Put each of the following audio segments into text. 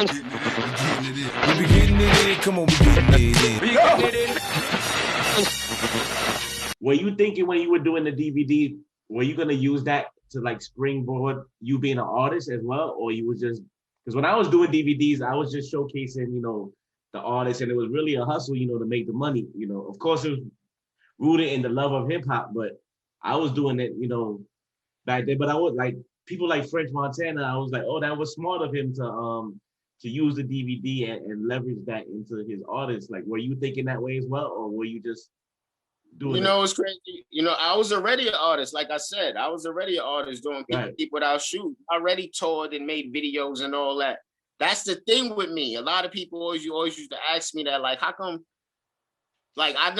We be getting it in. Come on, we getting it in. Were you thinking when you were doing the DVD, were you gonna use that to like springboard you being an artist as well, or you was just because when I was doing DVDs, I was just showcasing, the artist, and it was really a hustle, to make the money. Of course, it was rooted in the love of hip hop, but I was doing it, back then. But I was like people like French Montana. I was like, oh, that was smart of him to use the DVD and leverage that into his artist. Like, were you thinking that way as well, or were you just doing it's crazy. I was already an artist. Like I said, I was already an artist doing People Without Shoes. I already toured and made videos and all that. That's the thing with me. A lot of people always used to ask me that, like, how come? Like, I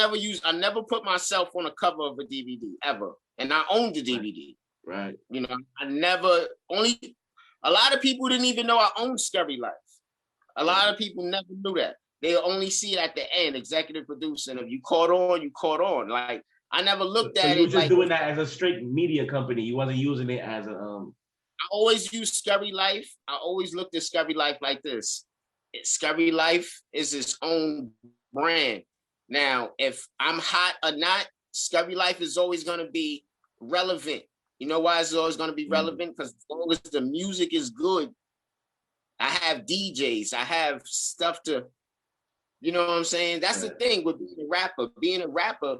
never put myself on a cover of a DVD ever, and I owned the DVD. Right. I never. A lot of people didn't even know I owned Scurry Life. A lot of people never knew that. They only see it at the end, executive producer. And if you caught on, you caught on. Like, I never looked at it. So you were just doing that as a straight media company. You wasn't using it as a. I always used Scurry Life. I always looked at Scurry Life like this. Scurry Life is its own brand. Now, if I'm hot or not, Scurry Life is always going to be relevant. You know why it's always going to be relevant? Because as long as the music is good, I have DJs. I have stuff to. You know what I'm saying? That's the thing with being a rapper. Being a rapper,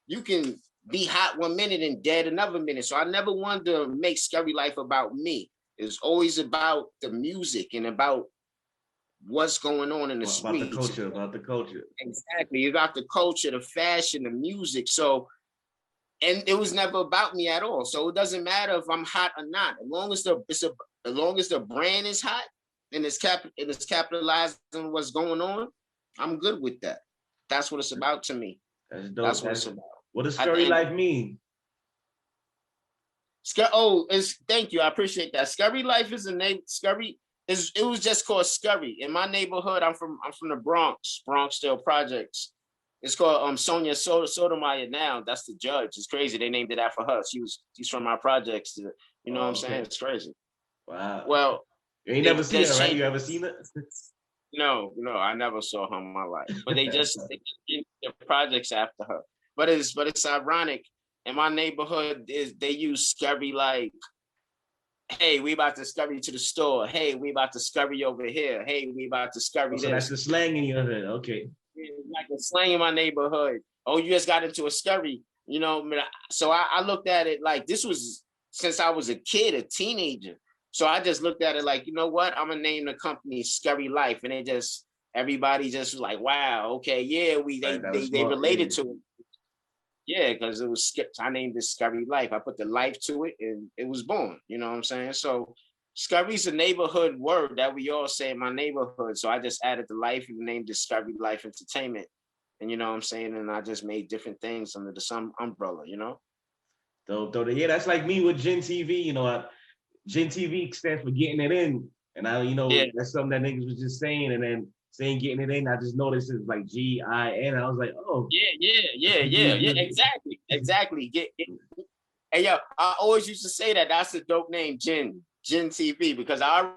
you can be hot one minute and dead another minute. So I never wanted to make Scurry Life about me. It's always about the music and about what's going on in the streets. About the culture. Exactly. About the culture, the fashion, the music. So, and it was never about me at all. So it doesn't matter if I'm hot or not. As long as the brand is hot and it's capitalizing on what's going on, I'm good with that. That's what it's about to me. That's dope. That's what it's about. What does Scurry Life mean? Thank you. I appreciate that. Scurry Life is a name. It was just called Scurry. In my neighborhood, I'm from the Bronx, Bronxdale Projects. It's called Sonia Sotomayor now. That's the judge. It's crazy. They named it after her. She's from our projects. You know what I'm saying? It's crazy. Wow. Well, you ain't never seen it, right? You ever seen it? No, I never saw her in my life. But they just named the projects after her. But it's ironic. In my neighborhood, they use Scurry like, hey, we about to scurry to the store. Hey, we about to scurry over here. Hey, we about to scurry so that's the slang in your hood. Okay. Like the slang in my neighborhood. Oh, you just got into a scurry. So I looked at it like this was since I was a kid, a teenager. So I just looked at it like, you know what? I'm gonna name the company Scurry Life, and everybody just was like, wow, okay, yeah, they related to it. Yeah, because it was I named it Scurry Life. I put the life to it, and it was born. You know what I'm saying? So Scurry's a neighborhood word that we all say in my neighborhood. So I just added the life and named it Scurry Life Entertainment. And you know what I'm saying? And I just made different things under the same umbrella. So yeah, that's like me with GINTV. GINTV stands for getting it in. And that's something that niggas was just saying. And then saying getting it in, I just noticed it's like GIN. I was like, oh. Yeah. Exactly. Hey, yo, I always used to say that. That's a dope name, GINTV, because I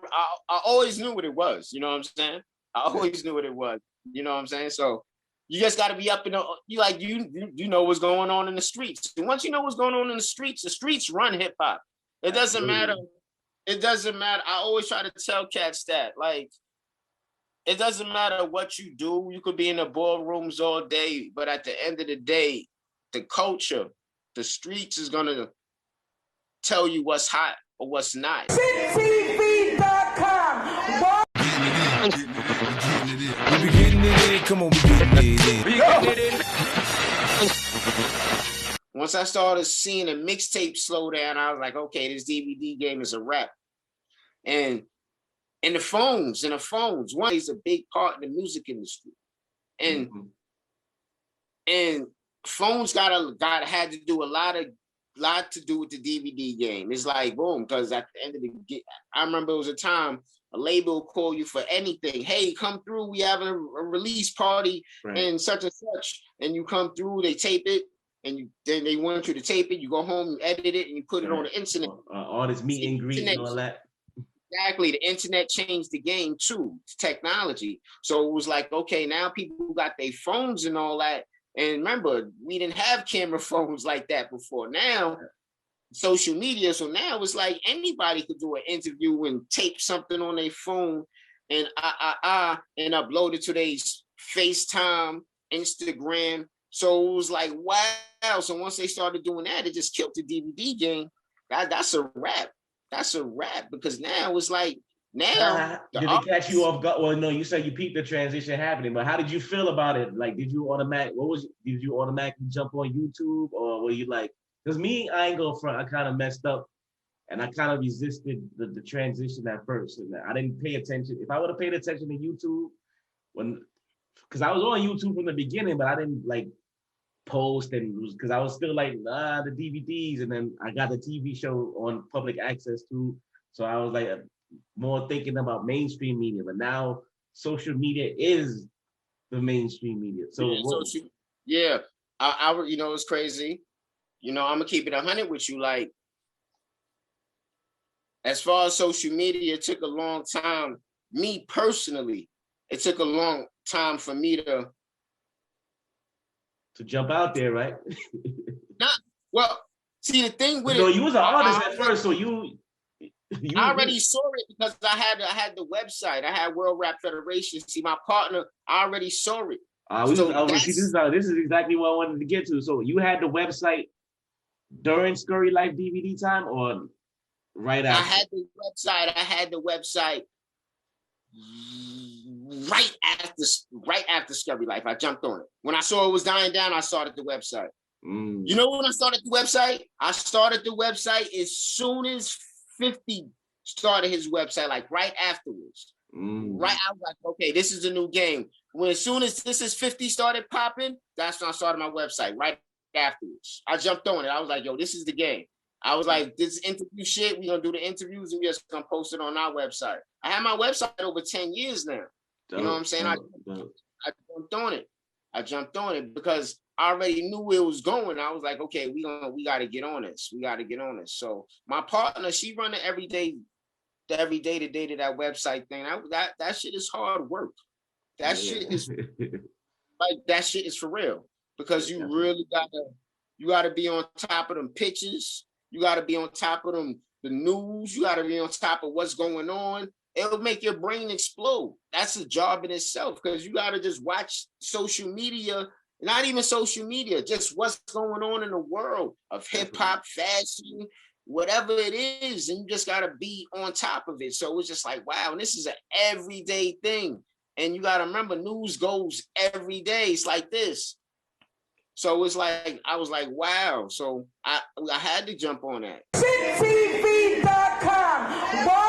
always knew what it was. You know what I'm saying? I always knew what it was. You know what I'm saying? So you just got to be up in you know what's going on in the streets. And once you know what's going on in the streets run hip hop. It doesn't matter. It doesn't matter. I always try to tell cats that, like, it doesn't matter what you do. You could be in the ballrooms all day, but at the end of the day, the culture, the streets is gonna tell you what's hot or what's not. We be getting it in. Come on, we getting it in. Once I started seeing the mixtape slow down, I was like, okay, this DVD game is a wrap. And the phones, one is a big part in the music industry. And and phones had to do a lot to do with the DVD game. It's like boom, because at the end of the I remember it was a time a label will call you for anything. Hey, come through. We have a release party and such, and you come through. They tape it, and then they want you to tape it. You go home, you edit it, and you put it on the internet. All this meet and greet and all that. Exactly. The internet changed the game too, technology. So it was like, okay, now people got their phones and all that. And remember, we didn't have camera phones like that before. Now, social media. So now it's like anybody could do an interview and tape something on their phone and and upload it to their FaceTime, Instagram. So it was like, wow. So once they started doing that, it just killed the DVD game. That's a wrap. That's a wrap, because now it's like, now did it catch you off guard? Well, no, you said you peeped the transition happening, but how did you feel about it? Like, did you automatically jump on YouTube, or were you like, because me, I ain't go front, I kind of messed up and I kind of resisted the transition at first. And I didn't pay attention. If I would have paid attention to YouTube because I was on YouTube from the beginning, but I didn't like post, and because I was still like, the DVDs, and then I got the TV show on public access too. So I was like more thinking about mainstream media, but now social media is the mainstream media. So I you know, it's crazy. You know, I'm gonna keep it 100 with you. Like, as far as social media, it took a long time. Me personally, it took a long time for me to jump out there, right? Well, see, the thing with you was an artist at first, so you I already saw it because I had the website. I had World Rap Federation. See, my partner, I already saw it. This is exactly what I wanted to get to. So you had the website during Scurry Life DVD time, or right after? I had the website right after Scurry Life. I jumped on it. When I saw it was dying down, I started the website. You know when I started the website? I started the website as soon as 50 started his website, like right afterwards. Right, I was like, okay, this is a new game. As soon as This Is 50 started popping, that's when I started my website, right afterwards. I jumped on it. I was like, yo, this is the game. I was like, this interview shit, we're gonna do the interviews and we're just gonna post it on our website. I have my website over 10 years now. You know what I'm saying? I jumped on it because I already knew where it was going. I was like, okay, we gotta get on this. We gotta get on this. So my partner, she run it every day to that website thing. That shit is hard work. That shit is like, that shit is for real, because you really gotta be on top of them pictures. You gotta be on top of them, the news. You gotta be on top of what's going on. It'll make your brain explode. That's a job in itself, because you gotta just watch social media, not even social media, just what's going on in the world of hip hop, fashion, whatever it is, and you just gotta be on top of it. So it's just like, wow, and this is an everyday thing. And you gotta remember, news goes every day. It's like this. So it's like, I was like, wow. So I had to jump on that. GINTV.com.